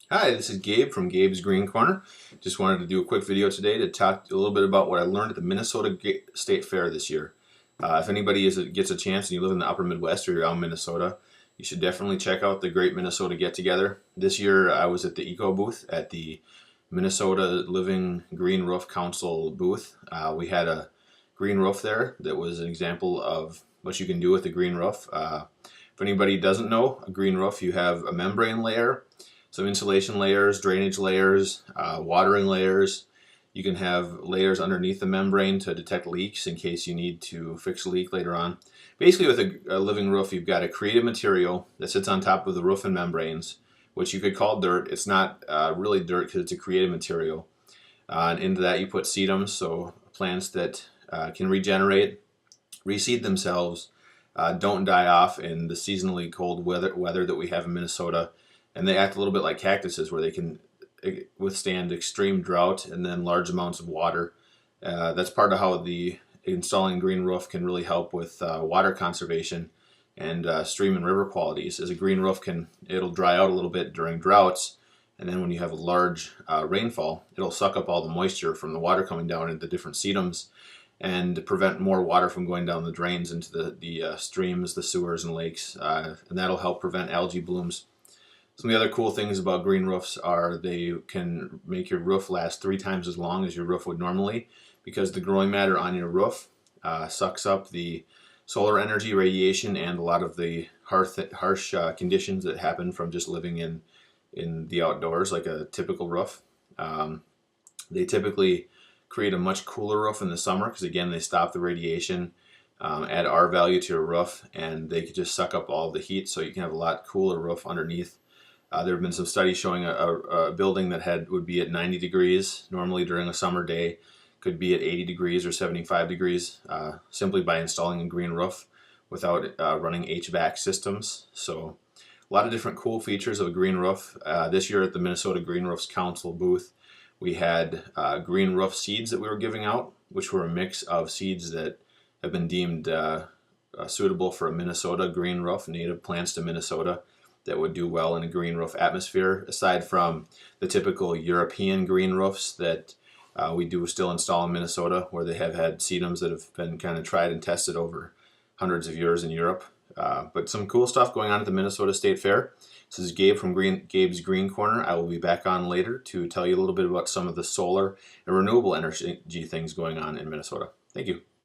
Hi, this is Gabe from Gabe's Green Corner. Just wanted to do a quick video today to talk a little bit about what I learned at the Minnesota State Fair this year. If anybody gets a chance and you live in the upper Midwest or you're out in Minnesota, you should definitely check out the Great Minnesota Get Together. This year I was at the Eco booth at the Minnesota Living Green Roof Council booth. We had a green roof there that was an example of what you can do with a green roof. If anybody doesn't know, a green roof, you have a membrane layer, some insulation layers, drainage layers, watering layers. You can have layers underneath the membrane to detect leaks in case you need to fix a leak later on. Basically, with a living roof, you've got a creative material that sits on top of the roof and membranes, which you could call dirt. It's not really dirt because it's a creative material. And into that, you put sedums, so plants that can regenerate, reseed themselves, don't die off in the seasonally cold weather that we have in Minnesota. And they act a little bit like cactuses where they can withstand extreme drought and then large amounts of water. That's part of how the installing green roof can really help with water conservation and stream and river qualities. As a green roof it'll dry out a little bit during droughts, and then when you have a large rainfall, it'll suck up all the moisture from the water coming down into different sedums and prevent more water from going down the drains into the streams, the sewers, and lakes, and that'll help prevent algae blooms. Some of the other cool things about green roofs are they can make your roof last 3 times as long as your roof would normally, because the growing matter on your roof sucks up the solar energy, radiation, and a lot of the harsh conditions that happen from just living in the outdoors, like a typical roof. They typically create a much cooler roof in the summer because, again, they stop the radiation, add R value to your roof, and they could just suck up all the heat, so you can have a lot cooler roof underneath. There have been some studies showing a building that would be at 90 degrees normally during a summer day could be at 80 degrees or 75 degrees simply by installing a green roof without running HVAC systems. So a lot of different cool features of a green roof. This year at the Minnesota Green Roofs Council booth, we had green roof seeds that we were giving out, which were a mix of seeds that have been deemed suitable for a Minnesota green roof, native plants to Minnesota, that would do well in a green roof atmosphere, aside from the typical European green roofs that we do still install in Minnesota, where they have had sedums that have been kind of tried and tested over hundreds of years in Europe. But some cool stuff going on at the Minnesota State Fair. This is Gabe from Gabe's Green Corner. I will be back on later to tell you a little bit about some of the solar and renewable energy things going on in Minnesota. Thank you.